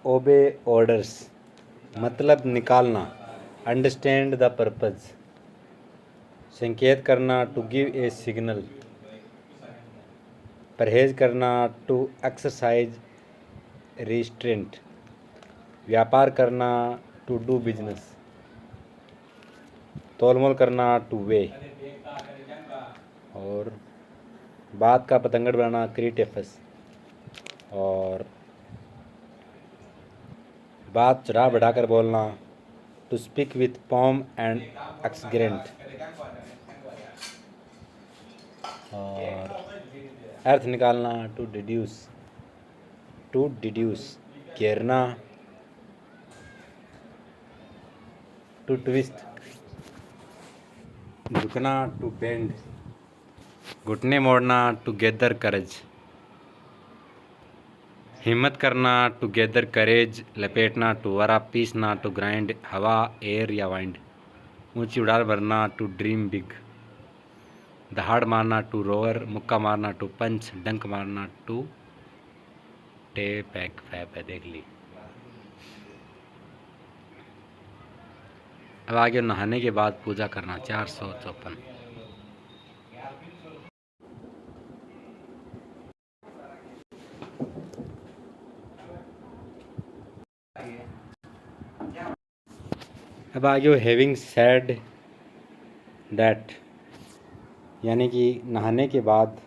ओबे ऑर्डर्स मतलब निकालना, अंडरस्टैंड द पर्पज़ संकेत करना, टू गिव ए सिग्नल, परहेज करना, टू एक्सरसाइज रिस्ट्रेंट, व्यापार करना, टू डू बिजनेस, तोलमोल करना, टू वे, और बात का पतंगड़ बनाना, क्रिएटिवस, और बात चढ़ा बढ़ाकर बोलना, टू स्पीक विथ पॉम एंड एक्सग्रेंट, और अर्थ निकालना, टू डिड्यूस, घेरना, टू ट्विस्ट, झुकना, टू बेंड, घुटने मोड़ना, टू गैदर करेज, हिम्मत करना, टू गैदर करेज, लपेटना, टू वरा, पीसना, टू ग्राइंड, हवा, एयर या वाइंड, ऊंची उड़ान भरना, टू ड्रीम बिग, दहाड़ मारना, टू रोअर, मुक्का मारना, टू पंच, डंक मारना, टू पैक फैप है, देख ली। अब आगे नहाने के बाद पूजा करना, 454। अब आगे हैविंग सैड दैट, यानी कि नहाने के बाद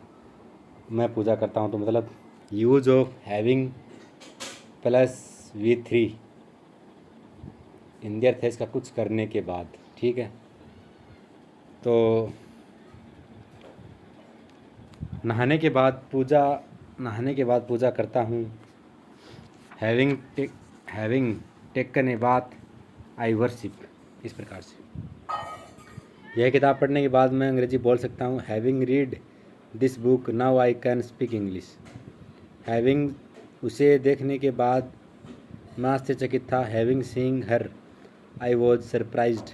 मैं पूजा करता हूँ, तो मतलब use of having plus V3 in the earth है इसका कुछ करने के बाद, ठीक है। तो नहाने के बाद पूजा करता हूँ। Having taken a bath I worship, इस प्रकार से। यह किताब पढ़ने के बाद मैं अंग्रेजी बोल सकता हूँ। Having read this book now I can speak English. Having उसे देखने के बाद मैं आश्चर्यचकित था। Having seeing her I was surprised.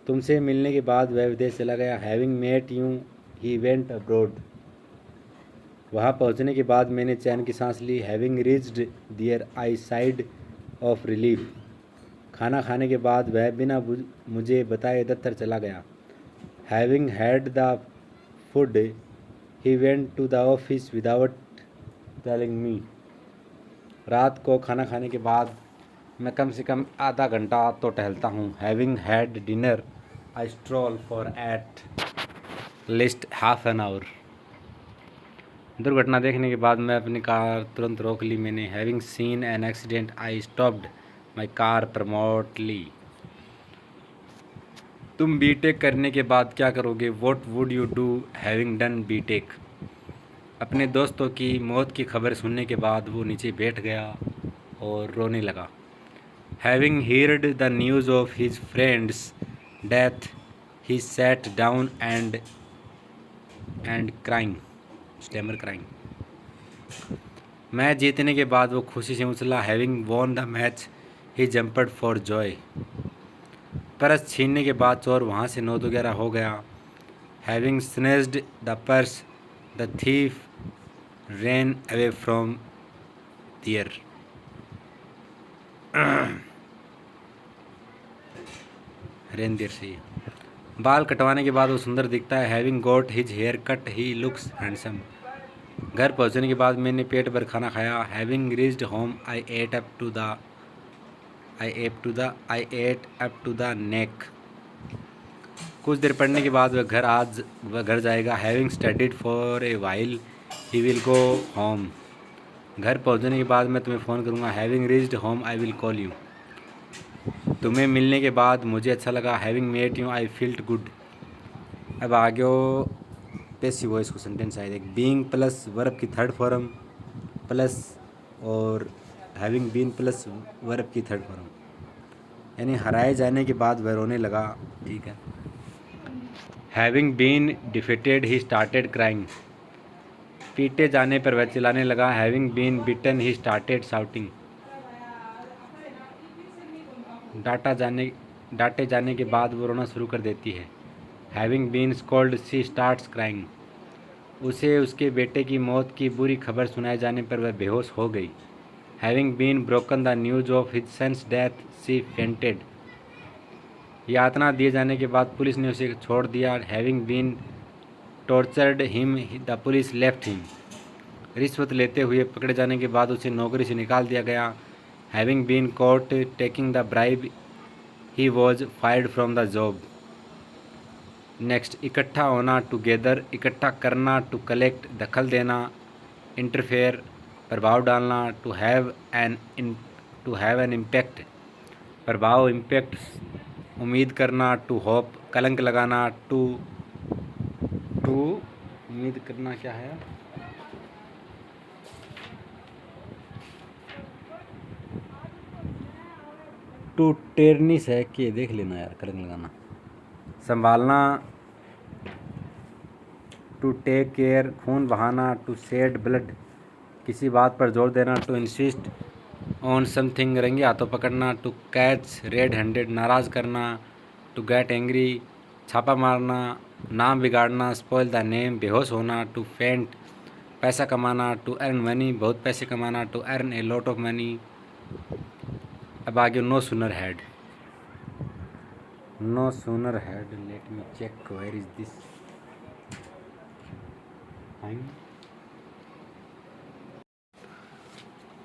तुमसे मिलने के बाद वह विदेश चला गया। Having met you he went abroad. वहाँ पहुँचने के बाद मैंने चैन की सांस ली। Having reached there I sighed of relief. खाना खाने के बाद वह बिना मुझे बताए दफ्तर चला गया। Having had the food he went to the office without telling me. रात को खाना खाने के बाद मैं कम से कम आधा घंटा तो टहलता हूँ। Having had dinner I stroll for at least half an hour. दुर्घटना देखने के बाद मैं अपनी कार तुरंत रोक ली मैंने। Having seen an accident I stopped my car promptly. तुम बीटेक करने के बाद क्या करोगे? What would you do having done BTech. अपने दोस्तों की मौत की खबर सुनने के बाद वो नीचे बैठ गया और रोने लगा। Having heard the news of his friend's death he sat down and crying, stammer crying। Match जीतने के बाद वो खुशी से उछला। Having won the match he jumped for joy। Purse छीनने के बाद चोर वहाँ से 9 तो 11 हो गया। Having snatched the purse the thief ran away from there। रेनदेर से ही। बाल कटवाने के बाद वो सुंदर दिखता है। Having got his hair cut he looks handsome. घर पहुंचने के बाद मैंने पेट भर खाना खाया। Having reached home I ate up to the neck. कुछ देर पढ़ने के बाद वह घर जाएगा। Having studied for a while he will go home. घर पहुंचने के बाद मैं तुम्हें फ़ोन करूँगा। Having reached home I will call you. तुम्हें मिलने के बाद मुझे अच्छा लगा। Having met you I felt good. अब आगे पैसिव वॉइस को सेंटेंस आए। एक बीइंग प्लस वर्ब की थर्ड फॉर्म प्लस और हैविंग बीन प्लस वर्ब की थर्ड फॉर्म, यानी हराए जाने के बाद वह रोने लगा, ठीक है। Having been defeated he started crying. पीटे जाने पर वह चिल्लाने लगा। Having been beaten he started shouting. डांटे जाने के बाद वो रोना शुरू कर देती है। Having been scolded she starts crying. उसे उसके बेटे की मौत की बुरी खबर सुनाए जाने पर वह बेहोश हो गई। Having been broken the news of his son's death, she fainted. यातना दिए जाने के बाद पुलिस ने उसे छोड़ दिया. Having been tortured him, the police left him. रिश्वत लेते हुए पकड़े जाने के बाद उसे नौकरी से निकाल दिया गया. Having been caught taking the bribe, he was fired from the job. Next, इकट्ठा होना, टुगेदर, इकट्ठा करना, टू कलेक्ट, दखल देना, इंटरफेयर, प्रभाव डालना, टू हैव एन इम्पैक्ट, प्रभाव, इम्पैक्ट, उम्मीद करना, टू होप, कलंक लगाना, टू उम्मीद करना क्या है, टू टेरनिस है कि देख लेना यार, कलंक लगाना, संभालना, टू टेक केयर, खून बहाना, टू शेड ब्लड, किसी बात पर जोर देना, टू इंसिस्ट ऑन समथिंग, रंगे हाथों पकड़ना, टू कैच रेड हैंडेड, नाराज़ करना, टू गेट एंग्री, छापा मारना, नाम बिगाड़ना, स्पॉइल द नेम, बेहोश होना, टू फेंट, पैसा कमाना, टू अर्न मनी, बहुत पैसे कमाना, to earn a lot of money. अब आगे no sooner had. No sooner had, let me check where is this.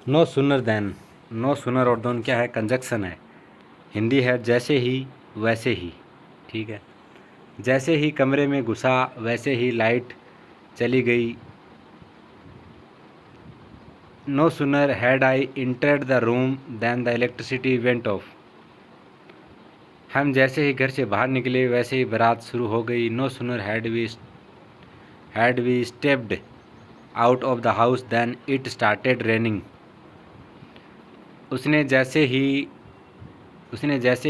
No sooner than. No sooner और दोन क्या है, कंजक्शन है. हिंदी है जैसे ही वैसे ही. ठीक है, जैसे ही कमरे में घुसा वैसे ही लाइट चली गई. No sooner had I entered the room then the electricity went off. हम जैसे ही घर से बाहर निकले वैसे ही बारात शुरू हो गई. No sooner had we stepped out of the house then it started raining. उसने जैसे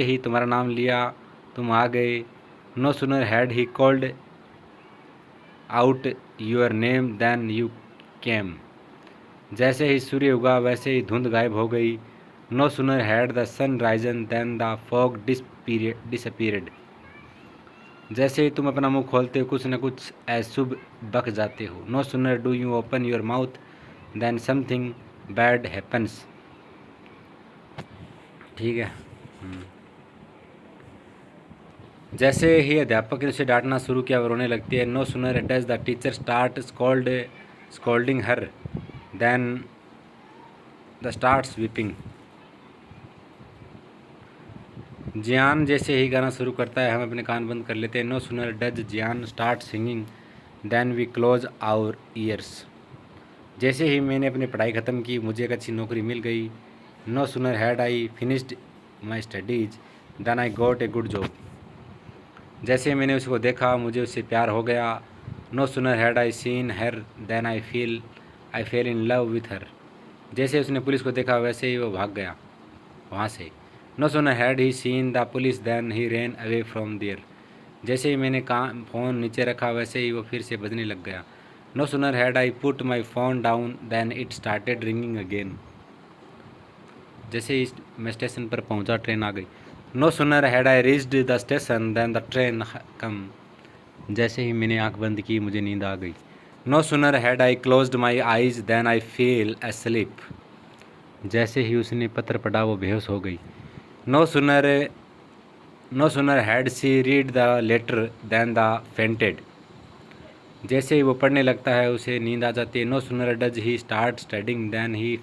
ही तुम्हारा नाम लिया तुम आ गए. No sooner had he called out your name then you came. जैसे ही सूर्य उगा वैसे ही धुंध गायब हो गई. No sooner had the sun risen then the fog disappeared. जैसे ही तुम अपना मुंह खोलते हो कुछ न कुछ अशुभ बक जाते हो. No sooner do you open your mouth then something bad happens. ठीक है. जैसे ही अध्यापक ने उसे डांटना शुरू किया वो रोने लगती है. No sooner does the teacher start scolding her then the starts weeping. जियान जैसे ही गाना शुरू करता है हम अपने कान बंद कर लेते हैं. नो सूनर डज जियान start singing then we close our ears. जैसे ही मैंने अपनी पढ़ाई ख़त्म की मुझे एक अच्छी नौकरी मिल गई. No sooner had I finished my studies then I got a good job. जैसे मैंने उसको देखा मुझे उससे प्यार हो गया. No sooner had I seen her then I fell in love with her. जैसे उसने पुलिस को देखा वैसे ही वो भाग गया वहाँ से. No sooner had he seen the police then he ran away from there. जैसे ही मैंने फ़ोन नीचे रखा वैसे ही वो फिर से बजने लग गया. No sooner had I put my phone down then it started ringing again. जैसे ही मैं स्टेशन पर पहुंचा ट्रेन आ गई. No sooner had I reached the station then the train came. जैसे ही मैंने आंख बंद की मुझे नींद आ गई. No sooner had I closed my eyes then I feel asleep. जैसे ही उसने पत्र पढ़ा वो बेहोश हो गई. No sooner had she read the letter then the fainted. जैसे ही वो पढ़ने लगता है उसे नींद आ जाती है. No sooner does he start studying then he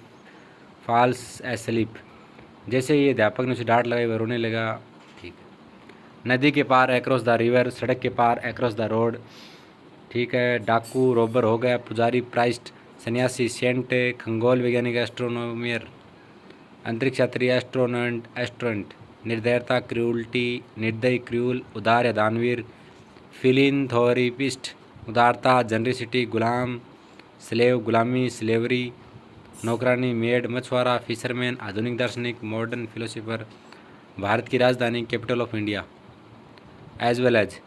falls asleep. जैसे ही अध्यापक ने उसे डांट लगाई वह रोने लगा. ठीक है. नदी के पार अक्रॉस द रिवर, सड़क के पार अक्रॉस द रोड. ठीक है. डाकू रोबर हो गया. पुजारी प्राइस्ट, सन्यासी सेंट, खंगोल वैज्ञानिक एस्ट्रोनोमियर, अंतरिक्ष यात्री एस्ट्रोनॉट, निर्दयता क्रूल्टी, निर्दयी क्रूल, उदार या दानवीर, फिलिंथोरपिस्ट, उदारता, जनरसिटी, गुलाम, स्लेव, गुलामी, स्लेवरी, नौकरानी, मेड, मछुआरा, फिशरमैन, आधुनिक दार्शनिक, मॉडर्न फिलोसोफर, भारत की राजधानी, capital of India. As well as,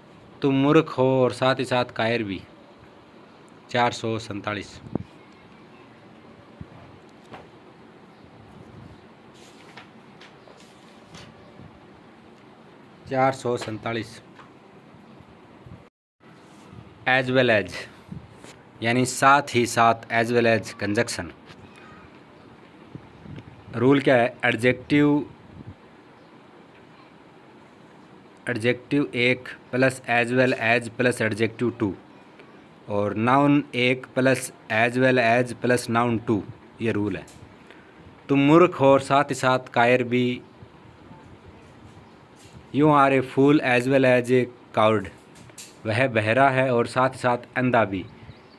तुम मूर्ख हो और साथ ही साथ कायर भी. 447. एज वेल एज यानी साथ ही साथ. As well as conjunction. Rule क्या है, एडजेक्टिव एक plus as well as plus adjective two, और नाउन एक plus as well as plus noun two, ये रूल है। तुम मूर्ख हो और साथ ही साथ कायर भी। You are a fool as well as a coward, वह बहरा है और साथ ही साथ अंधा भी।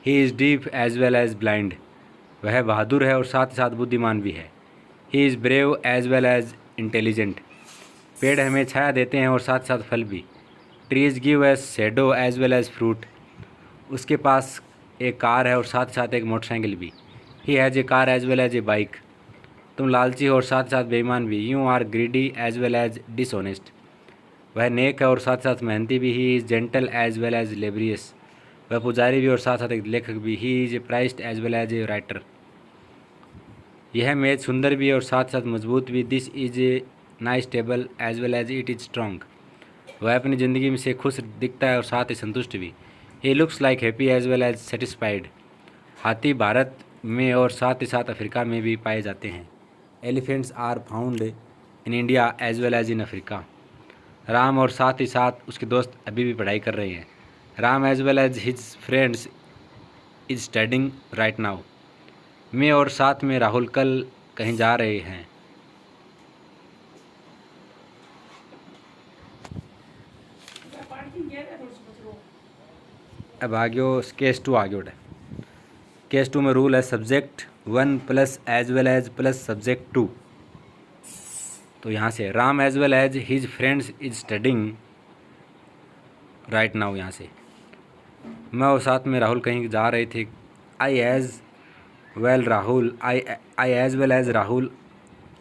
He is deep as well as blind, वह बहादुर है और साथ ही साथ बुद्धिमान भी है। He is brave as well as intelligent, पेड़ हमें छाया देते हैं और साथ साथ फल भी। Trees give as shadow as well as fruit, उसके पास एक कार है और साथ साथ एक मोटरसाइकिल भी। He has a car as well as a bike, तुम लालची हो और साथ साथ बेईमान भी। You are greedy as well as dishonest, वह नेक है और साथ साथ मेहनती भी। He is gentle as well as laborious, वह पुजारी भी और साथ साथ एक लेखक भी। He is a priest as well as a writer, यह मेज सुंदर भी है और साथ साथ मजबूत भी। This is a nice table as well as it is strong, वह अपनी ज़िंदगी में से खुश दिखता है और साथ ही संतुष्ट भी। He looks like happy as well as satisfied, हाथी भारत में और साथ ही साथ अफ्रीका में भी पाए जाते हैं। Elephants are found in India as well as in Africa, Ram और साथ ही साथ उसके दोस्त अभी भी पढ़ाई कर रहे हैं। Ram as well as his friends is studying right now, मैं और साथ में राहुल कल कहीं जा रहे हैं। अब आगे केस टू आगे उठे। केस टू में रूल है subject one plus as well as plus subject two. तो यहाँ से Ram as well as his friends is studying right now, यहाँ से मैं और साथ में राहुल कहीं जा रहे थे। I as well Rahul I as well as Rahul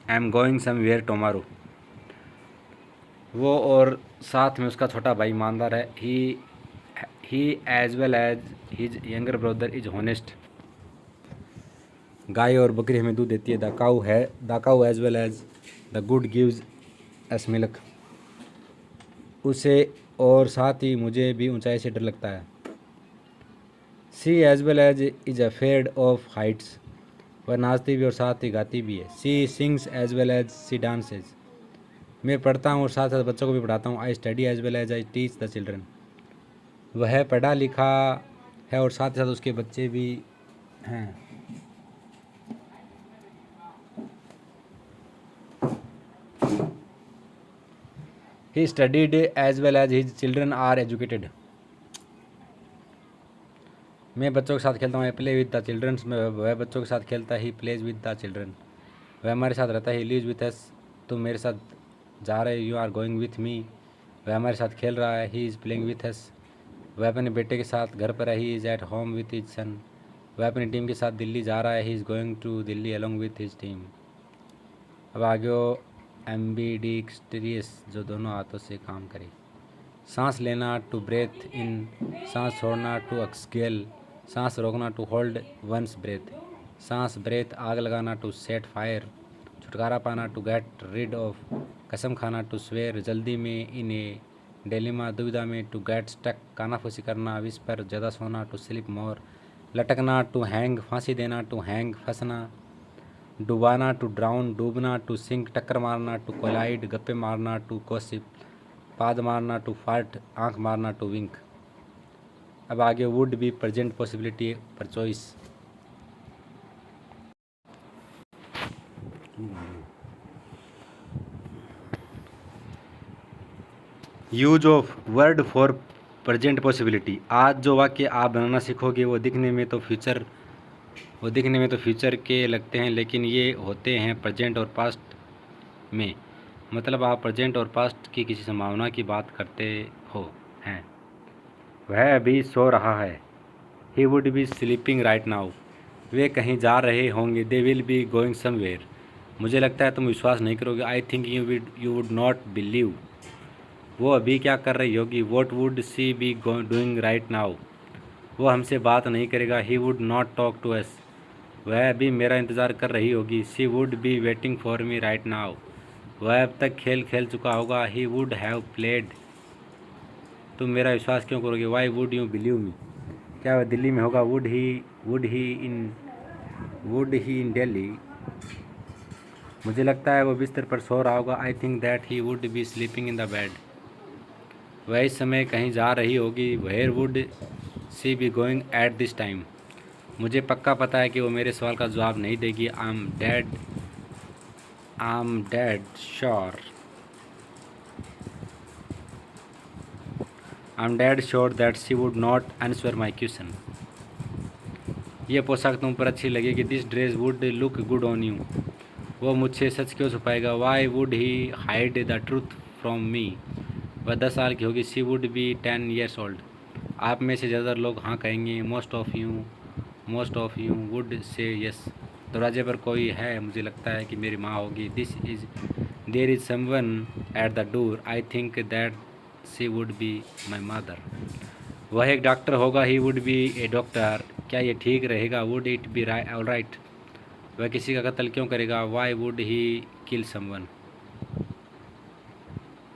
I am going somewhere tomorrow, वो और साथ में उसका छोटा भाई ईमानदार है। He as well as his younger brother is honest, गाय और बकरी हमें दूध देती है। The cow as well as the good gives us milk, उसे और साथ ही मुझे भी ऊंचाई से डर लगता है। She as well as is afraid of heights, वह नाचती भी और साथ ही गाती भी है। She sings as well as she dances, मैं पढ़ता हूँ और साथ साथ बच्चों को भी पढ़ाता हूँ। I study as well as I teach the children, वह पढ़ा लिखा है और साथ ही साथ उसके बच्चे भी हैं। He studied as well as his children are educated, मैं बच्चों के साथ खेलता हूँ। I play with the childrens, में वह बच्चों के साथ खेलता है। He plays with the children, वह हमारे साथ रहता है। ही लीव्स विथ अस, तुम मेरे साथ जा रहे। You are going with me, वह हमारे साथ खेल रहा है। He is playing with us, वह अपने बेटे के साथ घर पर है। He is at home with his son, वह अपनी टीम के साथ दिल्ली जा रहा है। He is going to Delhi along with his team. अब आगे एम्बीडिक्स्ट्रियस, जो दोनों हाथों से काम करे। सांस लेना टू ब्रेथ इन, सांस छोड़ना टू एक्सहेल, सांस रोकना टू होल्ड वंस ब्रेथ, सांस ब्रेथ आग लगाना टू सेट फायर, छुटकारा पाना टू गेट रिड ऑफ, कसम खाना टू स्वेयर, जल्दी में इन ए डेलिमा दुविधा में टू गेट स्टक, कानाफूसी करना, विस्पर ज़्यादा सोना टू स्लिप मोर, लटकना टू हैंग, फांसी देना टू हैंग, फंसना, डुबाना टू ड्राउन, डूबना टू सिंक, टक्कर मारना टू कोलाइड, गप्पे मारना टू गोसिप, पाद मारना टू फार्ट, आंख मारना टू विंक। अब आगे वुड बी प्रेजेंट पॉसिबिलिटी पर choice. Use of word for present possibility, आज जो वाक्य आप बनाना सीखोगे वो दिखने में तो फ्यूचर के लगते हैं, लेकिन ये होते हैं प्रेजेंट और पास्ट में। मतलब आप प्रेजेंट और पास्ट की किसी संभावना की बात करते हो हैं। वह अभी सो रहा है। He would be sleeping right now, वे कहीं जा रहे होंगे। They will be going somewhere, मुझे लगता है तुम विश्वास नहीं करोगे। I think you would not believe, वो अभी क्या कर रही होगी। What would she be doing right now, वो हमसे बात नहीं करेगा। He would not talk to us, वह अभी मेरा इंतज़ार कर रही होगी। She would be waiting for me right now, वह अब तक खेल खेल चुका होगा। ही वुड हैव प्लेड, तुम मेरा विश्वास क्यों करोगे। Why would you believe me, क्या वह दिल्ली में होगा। वुड ही इन दिल्ली, मुझे लगता है वो बिस्तर पर सो रहा होगा। I think that he would be sleeping in the bed. वह इस समय कहीं जा रही होगी। Where would she be going at this time. मुझे पक्का पता है कि वो मेरे सवाल का जवाब नहीं देगी। I am dead sure. I am dead sure that she would not answer my question. ये पोशाक तुम पर अच्छी लगेगी। This dress would look good on you. वो मुझसे सच क्यों छुपाएगा। Why would he hide the truth from me. वह 10 साल की होगी। She would be 10 years old। आप में से ज़्यादातर लोग हाँ कहेंगे। Most of you would say yes. दरवाजे पर कोई है। मुझे लगता है कि मेरी माँ होगी। There is someone at the door. I think that she would be my mother. वह एक डॉक्टर होगा। He would be a doctor. क्या ये ठीक रहेगा। Would it be all right. वह किसी का कत्ल क्यों करेगा। Why would he kill someone.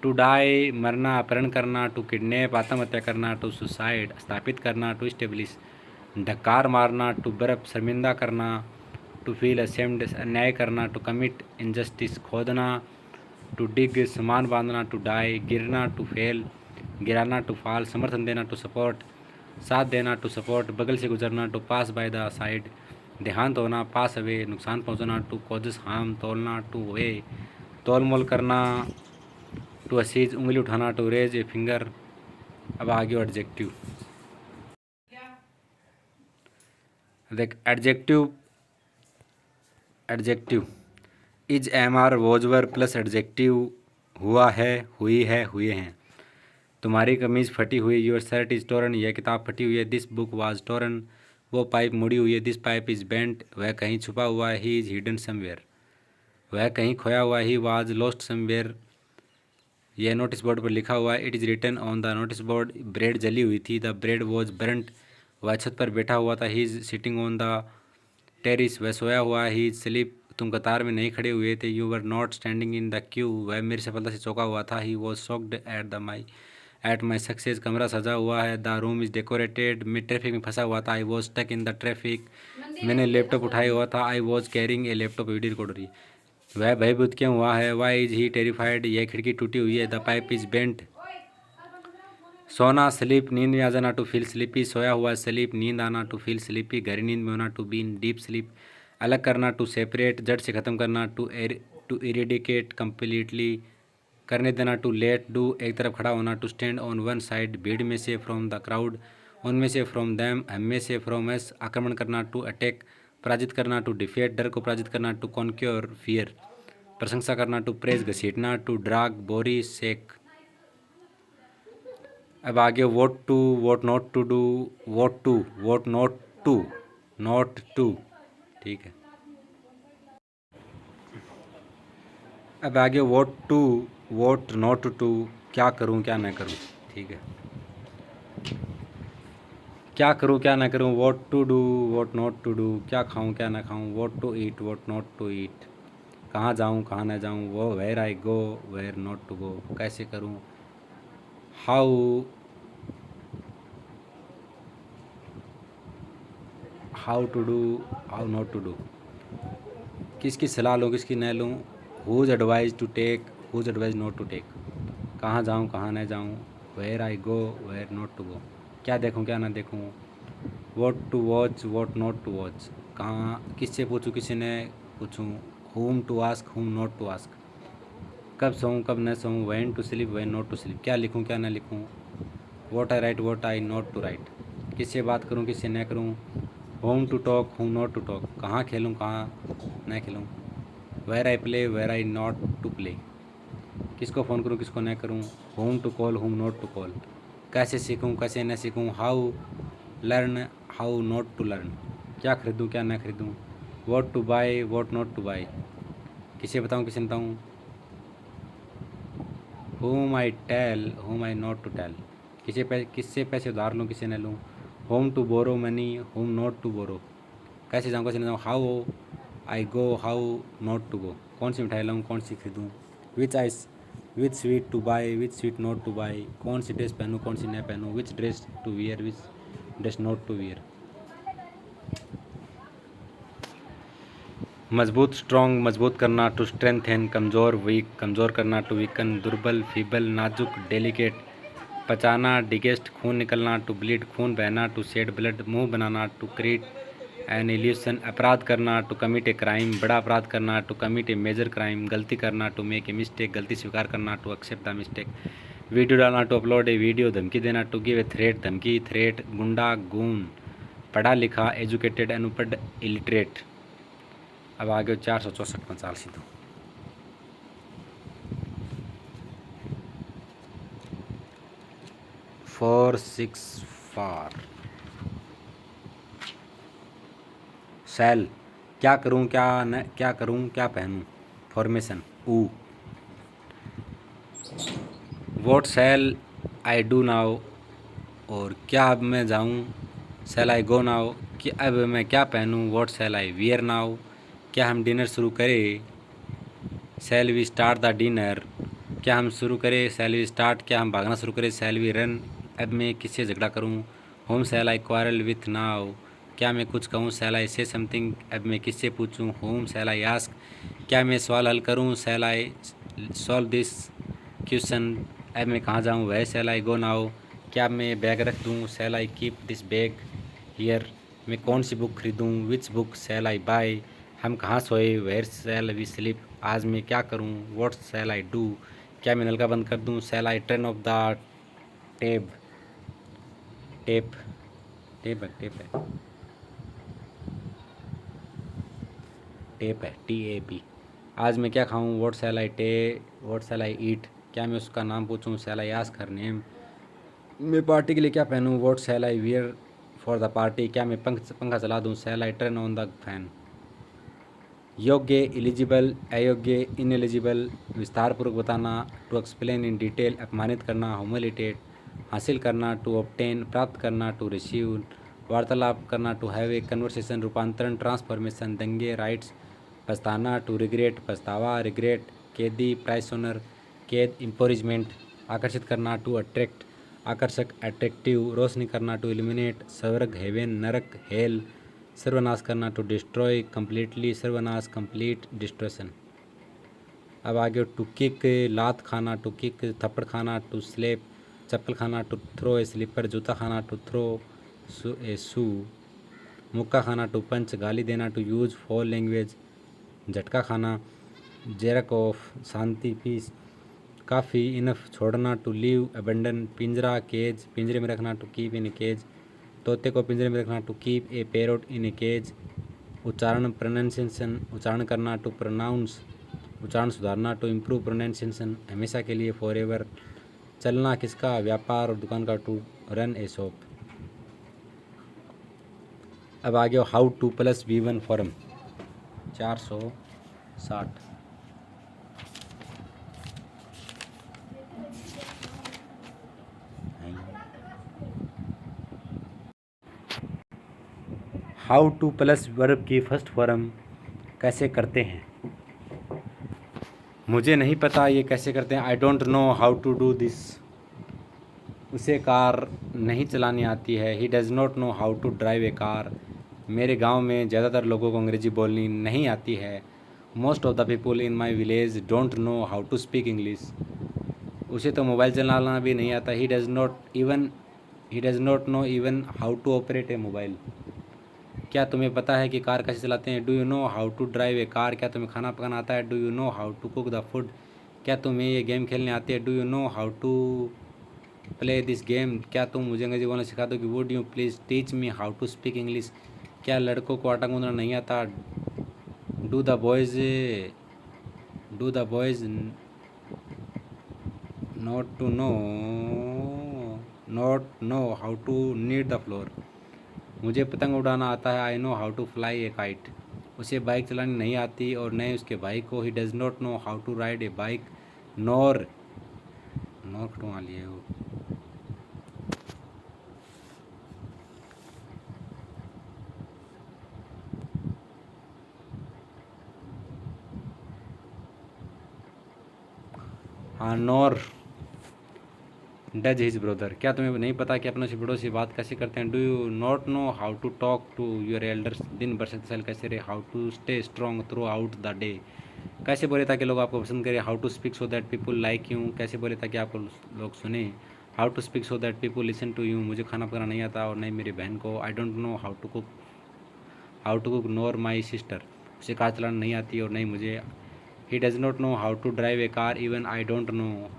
To die मरना, अपहरण करना। टू किडनैप आत्महत्या करना। टू सुसाइड स्थापित करना। टू स्टेब्लिश ढकार मारना। टू बर्फ शर्मिंदा करना। टू फील असेम्ड अन्याय करना। टू कमिट इनजस्टिस खोदना। टू डिग सामान बांधना। टू डाई गिरना। टू फेल गिराना। टू फॉल समर्थन देना। टू सपोर्ट साथ देना। टू सपोर्ट बगल से गुजरना। To pass by the side देहांत होना। पास अवे नुकसान पहुंचाना। टू कॉजेस हार्म तोलना। टू वे तोल मोल करना। टू असीज उंगली उठाना। To raise a finger. अब आगे एडजेक्टिव देख। Adjective is am are was were plus adjective हुआ है, हुई है, हुए हैं। तुम्हारी कमीज़ फटी हुई। Your shirt is torn. यह किताब फटी हुई है। This book was torn. वो पाइप मुड़ी हुई है। This pipe is bent. वह कहीं छुपा हुआ है। He is hidden somewhere. वह कहीं खोया हुआ है। He was lost somewhere. यह नोटिस बोर्ड पर लिखा हुआ है। It is written on the notice board. Bread जली हुई थी। The bread was burnt. वह छत पर बैठा हुआ था। He is sitting on the terrace. वह सोया हुआ है। He is sleep. तुम कतार में नहीं खड़े हुए थे। You were not standing in the queue. वह मेरी सफलता से चौंका हुआ था। He was shocked at my success. कमरा सजा हुआ है। The room is decorated. मैं ट्रैफिक में फंसा हुआ था। I was stuck in the traffic. मैंने लैपटॉप उठाया हुआ था। I was carrying a laptop. Video record रही। वह भयभूत क्यों हुआ है। Why is he terrified. यह खिड़की टूटी हुई है। The pipe is bent. सोना स्लीप नींद में आ जाना। टू फील स्लीपी सोया हुआ। स्लीप नींद आना। टू फील स्लीपी गहरी नींद में होना। To be in deep sleep अलग करना। टू सेपरेट जड़ से ख़त्म करना। टू इरेडिकेट कम्प्लीटली करने देना। टू लेट डू एक तरफ खड़ा होना। To stand on one side भीड़ में से। फ्रॉम द क्राउड उनमें से। फ्रॉम दैम हम में से। फ्रॉम एस आक्रमण करना। टू अटैक पराजित करना। टू डिफेट डर को पराजित करना। टू कॉन्क्योर फियर प्रशंसा करना। टू प्रेज घसीटना। टू ड्राग बोरी सेक। अब आगे what to what not to do. What not to ठीक है। अब आगे what to what not to क्या करूं क्या ना करूं। ठीक है। क्या करूं क्या ना करूं। What to do what not to do. क्या खाऊं क्या ना खाऊं। What to eat what not to eat. कहाँ जाऊं कहाँ ना जाऊं। वो where I go where not to go. कैसे करूं। How how to do how not to do. किसकी सलाह लूँ किसकी न लूँ। Whose advice to take whose advice not to take. कहाँ जाऊँ कहाँ न जाऊँ। Where I go where not to go. क्या देखूँ क्या ना देखूँ। What to watch what not to watch. कहाँ किससे पूछूँ किसी ने पूछूँ। Whom to ask whom not to ask. कब सोऊँ कब न सोऊँ। When to sleep when not to sleep. क्या लिखूँ क्या ना लिखूँ। What I write what I not to write. किससे बात करूँ किससे न करूँ। Whom to talk whom not to talk. कहाँ खेलूँ कहाँ न खेलूँ। Where I play where I not to play. किसको फ़ोन करूँ किसको न करूँ। Whom to call whom not to call. कैसे सीखूँ कैसे न सीखूँ। How learn how not to learn. क्या खरीदूँ क्या न खरीदूँ। What to buy what not to buy. किसे बताऊँ किसे न बताऊँ। Whom I tell whom I not to tell. किससे पैसे उधार लूँ किसे न लूँ। Whom to borrow money home not to borrow. कैसे जाऊँ कैसे न जाऊँ। How I go how not to go. कौन सी मिठाई लाऊँ कौन सी खरीदूँ। Which sweet to buy which sweet not to buy. कौन सी ड्रेस पहनूँ कौन सी न पहनूँ। Which dress to wear which dress not to wear. मजबूत स्ट्रॉन्ग मजबूत करना, टू स्ट्रेंथन, कमज़ोर वीक कमज़ोर करना, टू वीकन दुर्बल, फीबल नाजुक, डेलिकेट, पचाना, डिगेस्ट खून निकलना, टू ब्लीड खून बहना, टू शेड ब्लड मुंह बनाना, टू क्रिएट एन इल्यूशन अपराध करना, टू कमिट ए क्राइम बड़ा अपराध करना, to commit a major crime गलती करना, टू मेक ए मिस्टेक गलती स्वीकार करना, to accept the mistake video डालना, टू अपलोड ए वीडियो धमकी देना, टू गिव ए थ्रेट धमकी, थ्रेट, गुंडा, गून, पढ़ा लिखा, एजुकेटेड, अनपढ़, इलिटरेट। अब आगे 464 में चाल सीधो। फोर सिक्स फार सेल क्या करूं क्या न क्या करूं क्या पहनूं, फॉर्मेशन ऊ, what shall I do now, और क्या अब मैं जाऊं, सेल आई गो नाउ, कि अब मैं क्या पहनूं, what shall I wear now, क्या हम डिनर शुरू करें, shall we start the dinner, क्या हम शुरू करें, सेल वी स्टार्ट, क्या हम भागना शुरू करें, सेल वी रन, अब मैं किससे झगड़ा करूं, whom shall I quarrel with now, क्या मैं कुछ कहूँ, सेल आई से समथिंग, अब मैं किससे पूछूं, होम सेल आई आस्क, क्या मैं सवाल हल करूं, shall I solve this question, अब मैं कहाँ जाऊँ, वह सेल आई गो नाउ, क्या मैं बैग रख दूँ, shall I keep this bag here, मैं कौन सी बुक खरीदूँ, which book shall I buy, हम कहाँ सोए, वेयर सेल वी स्लीप, आज मैं क्या करूँ, व्हाट सेल आई डू, क्या मैं नलका बंद कर दूँ, shall I turn off the tap, tap tap है टेप है टेप है TAP, आज मैं क्या खाऊं, व्हाट सेल आई ईट, क्या मैं उसका नाम पूछूं, shall I ask her name, मैं पार्टी के लिए क्या पहनूं, what shall I wear for the party, क्या मैं पंखा चला दूं, shall I turn on the fan. योग्य एलिजिबल, अयोग्य इनएलिजिबल, विस्तारपूर्वक बताना, टू एक्सप्लेन इन डिटेल, अपमानित करना, ह्यूमिलिएटेड, हासिल करना, टू ऑब्टेन प्राप्त करना, टू रिसीव वार्तालाप करना, टू हैव ए कन्वर्सेशन रूपांतरण, ट्रांसफॉर्मेशन, दंगे, राइट्स, पछताना, टू रिग्रेट पछतावा, रिग्रेट, कैदी, प्राइसोनर, कैद, इम्पोरिजमेंट, आकर्षित करना, टू अट्रैक्ट आकर्षक, अट्रैक्टिव, रोशनी करना, टू एलिमिनेट, स्वर्ग, हेवन, नरक, हेल, सर्वनाश करना, टू डिस्ट्रॉय कंप्लीटली, सर्वनाश, कंप्लीट डिस्ट्रॉशन। अब आगे टू किक लात खाना, टू किक थप्पड़ खाना, टू स्लेप चप्पल खाना, टू थ्रो ए स्लीपर जूता खाना, टू थ्रो ए शू, मुक्का खाना, टू पंच गाली देना, टू यूज फॉल लैंग्वेज, झटका खाना, जेरक ऑफ शांति पीस, काफ़ी, इनफ छोड़ना, टू लीव अबेंडन, पिंजरा केज पिंजरे में रखना, to keep in a cage, तोते को पिंजरे में रखना, to keep a parrot in a cage, उच्चारण प्रोनाउंसिएशन उच्चारण करना, टू प्रोनाउंस उच्चारण सुधारना, टू इम्प्रूव प्रोनाउंसिएशन हमेशा के लिए, फॉर एवर, चलना किसका, व्यापार और दुकान का, टू रन ए शॉप। अब आ गया how two plus V1 form 460। How two plus verb की फर्स्ट फॉर्म कैसे करते हैं, मुझे नहीं पता ये कैसे करते हैं, I don't know how to do this, उसे कार नहीं चलानी आती है, he does not know how to drive a car, मेरे गांव में ज़्यादातर लोगों को अंग्रेज़ी बोलनी नहीं आती है, most of the people in my village don't know how to speak English, उसे तो मोबाइल चलाना भी नहीं आता, he does not know even how to operate a mobile, क्या तुम्हें पता है कि कार कैसे चलाते हैं, do you know how to drive a car, क्या तुम्हें खाना पकाना आता है, do you know how to cook the food, क्या तुम्हें ये गेम खेलने आती है, do you know how to play this game, क्या तुम मुझे अंग्रेजी बोलना सिखा दो कि would you please teach me how to speak English, क्या लड़कों को आटा गूंदना नहीं आता, do the boys not know how to knead the flour, मुझे पतंग उड़ाना आता है, I know how to fly a kite, उसे बाइक चलानी नहीं आती और न ही उसके भाई को, he does not know how to ride a bike, nor कटवा लिए वो, हाँ नॉर डज हिज ब्रदर, क्या तुम्हें नहीं पता कि अपनों से बड़ों से बात कैसे करते हैं? Do you not know how to talk to your elders? दिन भर शक्तिशाली कैसे रहे? How to stay strong throughout the day, कैसे बोले ताकि लोग आपको पसंद करें? How to speak so that people like you, कैसे बोले ताकि आपको लोग सुने? How to speak so that people listen to you, मुझे खाना पकाना नहीं आता और नहीं मेरी बहन को। I don't know how to cook nor my sister, उसे कार चलाना नहीं आती और नहीं मुझे। He does not know how to drive a car even I don't know,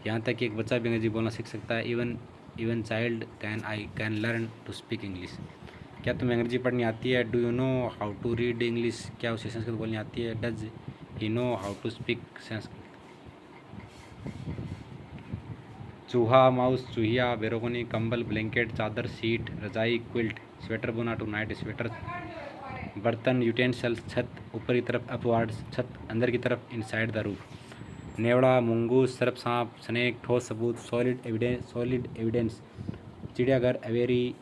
यहाँ तक कि एक बच्चा भी अंग्रेजी बोलना सीख सकता है। Even child can learn to speak English, क्या तुम्हें अंग्रेजी पढ़नी आती है? Do you know how to read English, क्या उसे संस्कृत बोलनी आती है? Does he know how to speak Sanskrit? चूहा, माउस, चूहिया, बेरोगनी, कंबल, ब्लैंकेट, चादर, सीट, रजाई, क्विल्ट, स्वेटर बुना टू नाइट स्वेटर, बर्तन, यूटेंसिल्स, छत, ऊपर की तरफ अपवार्ड्स, छत अंदर की तरफ इनसाइड द रूफ, नेवड़ा, मुंगूस, सर्प, सांप, स्नेक, ठोस सबूत, सॉलिड एविडेंस, चिड़ियाघर, अवेरी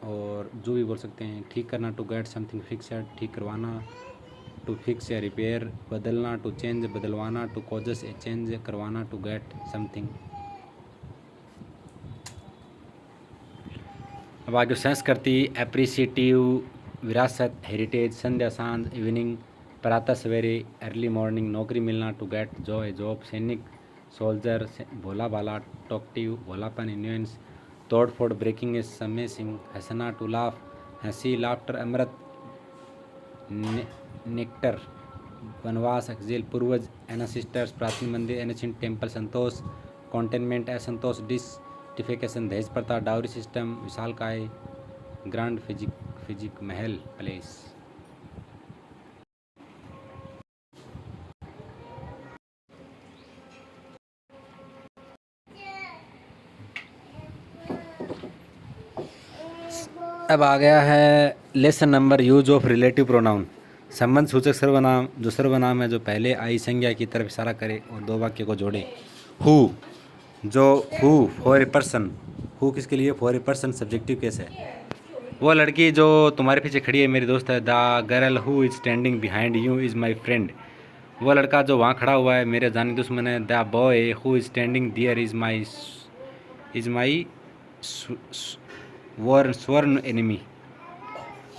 और जो भी बोल सकते हैं। ठीक करना टू गेट समथिंग फिक्सड, ठीक करवाना टू फिक्स या रिपेयर, बदलना टू चेंज, बदलवाना टू कॉजेस ए चेंज, करवाना टू गेट समथिंग। अब आगे संस्कृति, एप्रिसिएटिव, विरासत, हेरिटेज, संध्या, सांझ, इवनिंग, प्रातः सवेरे, अर्ली मॉर्निंग, नौकरी मिलना टू गेट जॉब, सैनिक, सोल्जर, भोला भाला, टॉक्टिव, भोलापन, इन्वेंस, तोड़ फोड़, ब्रेकिंग, समेसिंग, हंसना टू लाफ, हंसी, लाफ्टर, अमृत, नेक्टर, वनवास, एक्जिल, पूर्वज, एनासिस्टर्स, प्राचीन मंदिर, एनिशियंट टेम्पल, संतोष, कॉन्टेनमेंट, असंतोष, डिस्टिफिकेशन, दहेज प्रथा, डाउरी सिस्टम, विशालकाय, ग्रांड फिजिक, महल, प्लेस। अब आ गया है lesson number use of relative pronoun, संबंध सूचक सर्वनाम, जो सर्वनाम है जो पहले आई संज्ञा की तरफ इशारा करे और दो वाक्य को जोड़े। हु, जो who for a person, who किसके लिए? For a person subjective case है। वो लड़की जो तुम्हारे पीछे खड़ी है मेरी दोस्त है। The girl who is standing behind you is my friend, वो लड़का जो वहाँ खड़ा हुआ है मेरे जानी दुश्मन है। The boy who is standing their is my स्वर्ण एनिमी,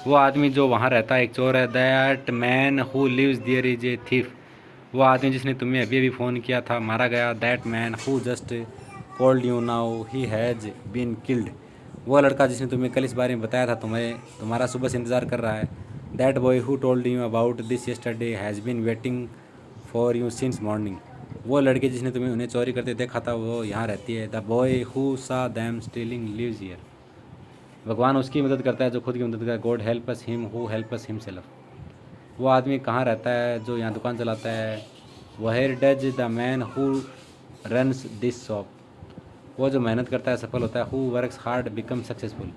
वो आदमी जो वहाँ रहता है एक चोर है। That man who lives there is a thief, वो आदमी जिसने तुम्हें अभी अभी फ़ोन किया था मारा गया। That man who just called you now he has been killed, वो लड़का जिसने तुम्हें कल इस बारे में बताया था तुम्हारा सुबह से इंतज़ार कर रहा है। That boy who told you about this yesterday has been waiting for you since morning, वो लड़के जिसने तुम्हें उन्हें चोरी करते देखा था वो यहाँ रहती है। द बॉय हु सा दैम स्टीलिंग लिव्स हियर, भगवान उसकी मदद करता है जो खुद की मदद करता है। God help us him who help us himself, वो आदमी कहाँ रहता है जो यहाँ दुकान चलाता है। Where does the man who runs this shop, वो जो मेहनत करता है सफल होता है। Who works hard become successful,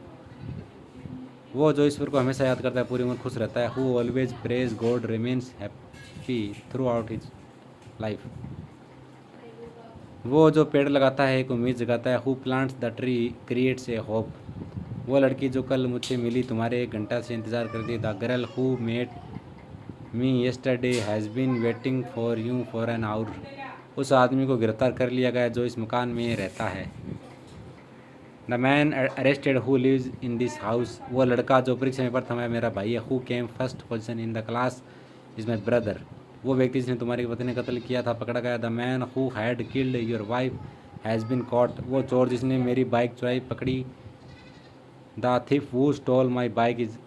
वो जो ईश्वर को हमेशा याद करता है पूरी उम्र खुश रहता है। Who always praise God remains happy through out his life, वो जो पेड़ लगाता है एक उम्मीद जगाता है। Who plants the tree creates a hope, वो लड़की जो कल मुझसे मिली तुम्हारे 1 घंटा से इंतज़ार करती। The girl who met me yesterday has been waiting for you for an hour, उस आदमी को गिरफ्तार कर लिया गया जो इस मकान में रहता है। The man arrested who lives in this house, वो लड़का जो परीक्षा में प्रथम है मेरा भाई है। Who came first position in the class is my brother, वो व्यक्ति जिसने तुम्हारी पत्नी ने कत्ल किया था पकड़ा गया। The man who had killed your wife has been caught, वो चोर जिसने मेरी बाइक चुराई पकड़ी। The thief who stole my bike is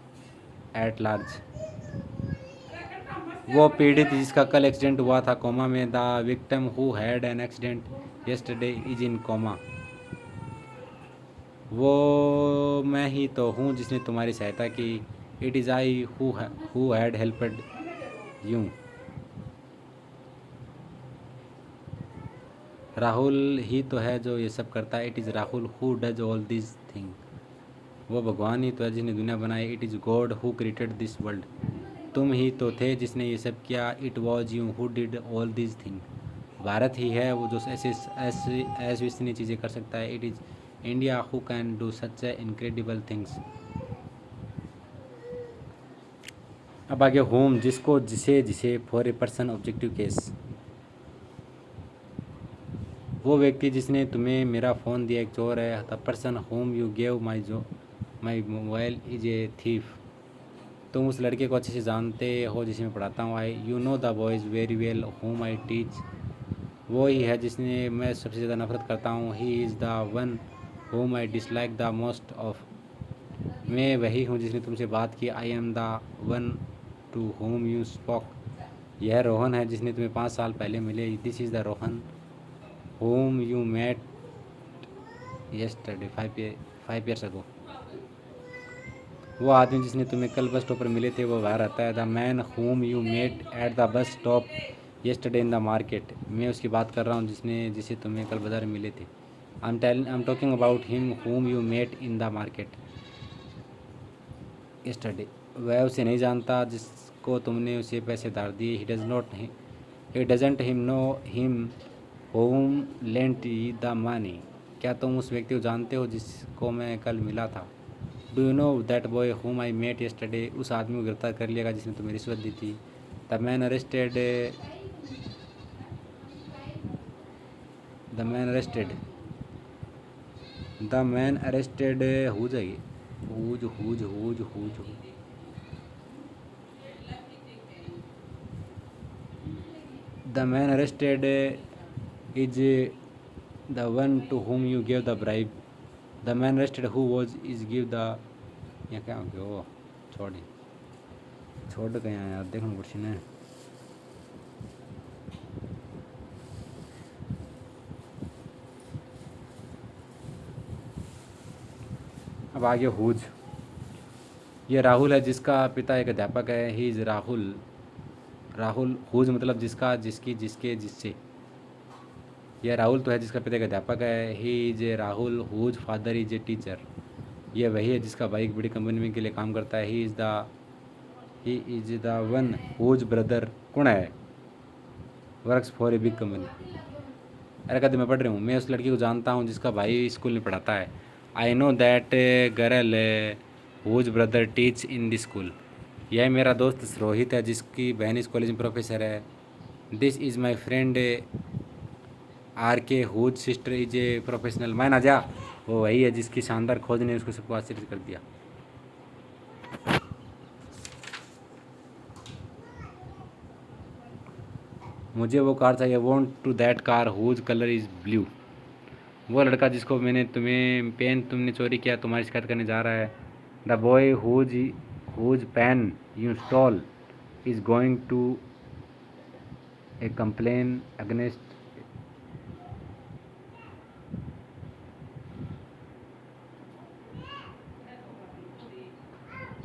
at large, वो पीड़ित जिसका कल एक्सीडेंट हुआ था कोमा में। The victim who had an accident yesterday is in coma, वो मैं ही तो हूँ जिसने तुम्हारी सहायता की। It is I who had helped you, Rahul ही तो है जो ये सब करता है। It is Rahul who does all this thing, वो भगवान ही तो है जिसने दुनिया बनाई। It is God who created this world, तुम ही तो थे जिसने ये सब किया। It was you who did all this thing, Bharat ही है वो जो ऐसे अविश्वसनीय चीज़ें कर सकता है। It is India who can do such incredible things. अब आगे होम, जिसको जिसे जिसे for a person objective case, वो व्यक्ति जिसने तुम्हें मेरा फ़ोन दिया एक चोर है। The person home you gave my mobile is a thief. तुम उस लड़के को अच्छे से जानते हो जिसे मैं पढ़ाता हूँ। I you know the boys very well whom I teach. वो ही है जिसने मैं सबसे ज़्यादा नफरत करता हूँ। He is the one whom I dislike the most of. मैं वही हूँ जिसने तुमसे बात की। I am the one to whom you spoke. यह रोहन है जिसने तुम्हें 5 साल पहले मिले। This is the Rohan whom you met yesterday 5 years ago. वो आदमी जिसने तुम्हें कल बस स्टॉप पर मिले थे वो वहाँ रहता है। The man whom you met at the bus stop yesterday in the market. मैं उसकी बात कर रहा हूँ जिसे तुम्हें कल बाजार में मिले थे। I am talking about him whom you met in the market yesterday. वह उसे नहीं जानता जिसको तुमने उसे पैसे धार दिए। He doesn't him know him home lent the money. क्या तुम उस व्यक्ति को जानते हो जिसको मैं कल मिला था? Do you know that boy whom I met yesterday. उस आदमी को गिरफ्तार कर लिया जिसने तुम्हें रिश्वत दी थी। The man arrested the man arrested the man arrested हो जाएगी whose whose whose whose the man arrested is the one to whom you give the bribe. The man arrested who was is give the. यहाँ क्या हो गया वो छोड़ कहीं यार देखो कुछ ने। अब आगे हुज। ये राहुल है जिसका पिता एक अध्यापक है। ही इज़ राहुल हुज मतलब जिसका जिसकी जिसके जिससे। यह राहुल तो है जिसका पिता एक अध्यापक है। He is a Rahul whose father is a teacher. यह वही है जिसका भाई एक बड़ी कंपनी में के लिए काम करता है। He is the one whose brother कौन है works for a big company. अरे कहते मैं पढ़ रही हूँ। मैं उस लड़की को जानता हूँ जिसका भाई स्कूल में पढ़ाता है। I know that girl whose brother teach in this school. यह मेरा दोस्त रोहित है जिसकी बहन इस कॉलेज में प्रोफेसर है। This is my friend R K whose sister is a professional. मैं ना जा वो वही है जिसकी शानदार खोज ने उसको सबको आश्चर्य कर दिया। मुझे वो कार चाहिए। Want to that car whose colour is blue. वो लड़का जिसको तुमने चोरी किया तुम्हारी शिकायत करने जा रहा है। The boy whose pen you stole is going to a complain against.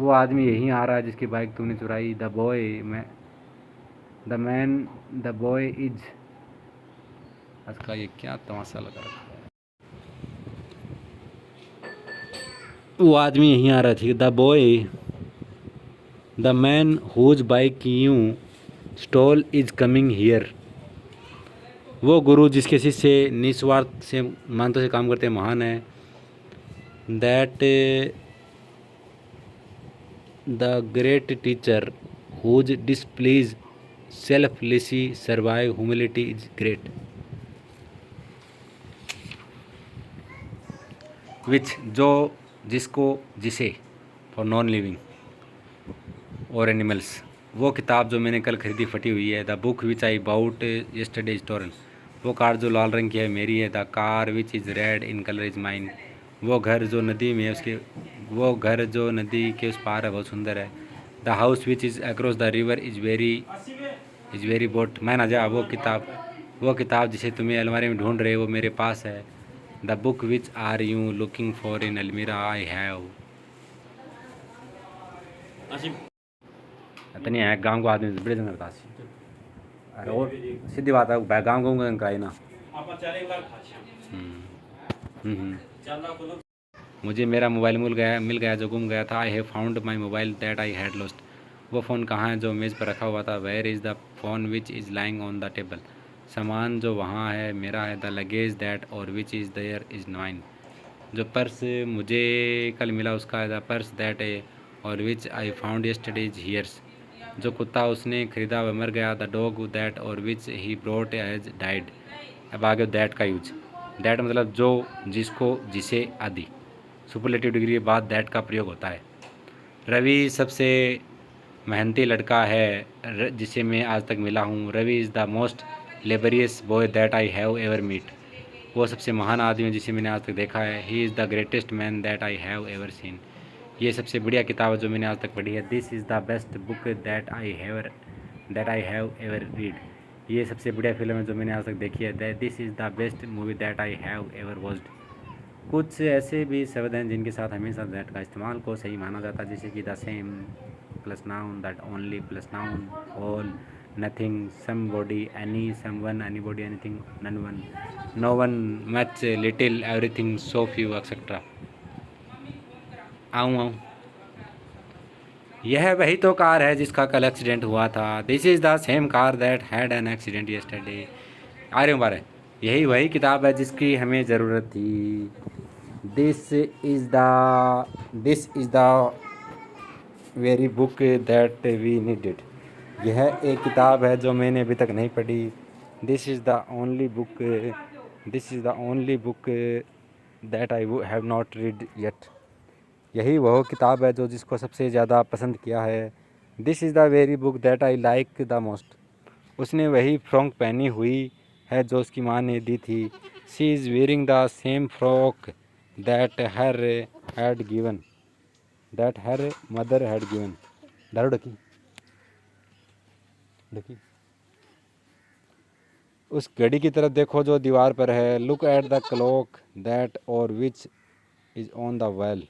वो आदमी यहीं आ रहा है जिसकी बाइक तुमने चुराई। The boy is. इसका ये क्या तमाशा लगा रखा है। वो आदमी यहीं आ रहा था। The man whose bike you stole is coming here. वो गुरु जिसके शिष्य निस्वार्थ से मानतों से काम करते हैं महान है। That the great teacher whose displays selflessly survive humility is great. Which जिसे फॉर नॉन लिविंग और एनिमल्स। वो किताब जो मैंने कल खरीदी फटी हुई है। The book which I bought yesterday is torn. वो कार जो लाल रंग की है मेरी है। The car which is red in colour is mine. वो घर जो नदी के उस पार है बहुत सुंदर है। The house which is across the river is very boat. मैं ना जा वो किताब जिसे तुम्हें अलमारी में ढूंढ रहे वो मेरे पास है। The book which are you looking for in अलमीरा आई हैव। इतनी है गांव को आदमी बड़े जंगल का। अरे और सीधी बात है गाँव गाँव का ही ना। मुझे मेरा मोबाइल मिल गया जो गुम गया था। I have found my mobile that I had lost. वो फ़ोन कहाँ है जो मेज़ पर रखा हुआ था। Where is the phone which is lying on the table. सामान जो वहाँ है मेरा है। द लगेज दैट और which is there is mine. जो पर्स मुझे कल मिला उसका है। द पर्स दैट और which I found yesterday is hers. जो कुत्ता उसने खरीदा वह मर गया। द डॉग दैट और विच ही ब्रॉट हैज डाइड। अब आगे दैट का यूज। दैट मतलब जो, जिसको, जिसे आदि। सुपरलेटिव डिग्री के बाद दैट का प्रयोग होता है। रवि सबसे मेहनती लड़का है जिसे मैं आज तक मिला हूँ। Ravi is the most laborious boy that I have ever meet. वो सबसे महान आदमी है जिसे मैंने आज तक देखा है। He is the greatest man that I have ever seen. ये सबसे बढ़िया किताब है जो मैंने आज तक पढ़ी है। This is the best book that I have ever read. ये सबसे बढ़िया फिल्म है जो मैंने आज तक देखी है। This is the best movie that I have ever watched. कुछ ऐसे भी शब्द हैं जिनके साथ हमेशा दैट का इस्तेमाल को सही माना जाता है, जैसे कि the same plus noun, that only plus noun, all, nothing, somebody, any, someone, anybody, anything, none one, no one, much, little, everything, so few, etcetera. आऊँ आऊँ, यह वही तो कार है जिसका कल एक्सीडेंट हुआ था। This is the same car that had an accident yesterday. आ रहे हो बारे, यही वही किताब है जिसकी हमें ज़रूरत थी। This is the very book that we needed. यह एक किताब है जो मैंने अभी तक नहीं पढ़ी। This is the only book that I have not read yet. यही वह किताब है जो जिसको सबसे ज़्यादा पसंद किया है। This is the very book that I like the most. उसने वही फ्रॉक पहनी हुई है जो उसकी माँ ने दी थी। She is wearing the same frock that her mother had given. दारू ढकी ढकी। उस घड़ी की तरफ देखो जो दीवार पर है। Look at the clock that और which is on the wall.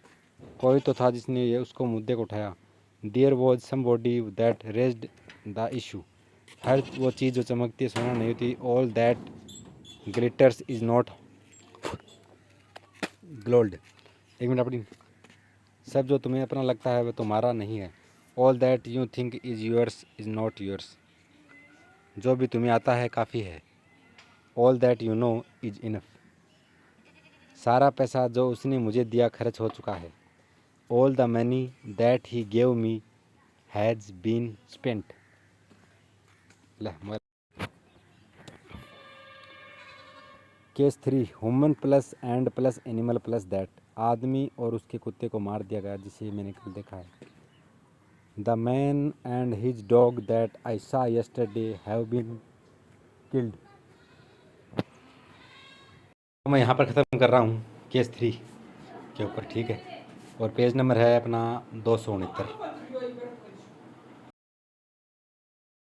कोई तो था जिसने ये उसको मुद्दे को उठाया। There was somebody that raised the issue. हर वो चीज़ जो चमकती है सोना नहीं होती। All that glitters is not gold. एक मिनट अपनी। सब जो तुम्हें अपना लगता है वह तुम्हारा नहीं है। All that you think is yours is not yours. जो भी तुम्हें आता है काफ़ी है। All that you know is enough. सारा पैसा जो उसने मुझे दिया खर्च हो चुका है। All the money that he gave me has been spent. Case 3, human plus and plus animal plus that. आदमी और उसके कुत्ते को मार दिया गया जिसे मैंने कल देखा है। The man and his dog that I सा यस्टरडे हैव बीन किल्ड। मैं यहाँ पर ख़त्म कर रहा हूँ केस 3 के ऊपर, ठीक है। और पेज नंबर है अपना 269।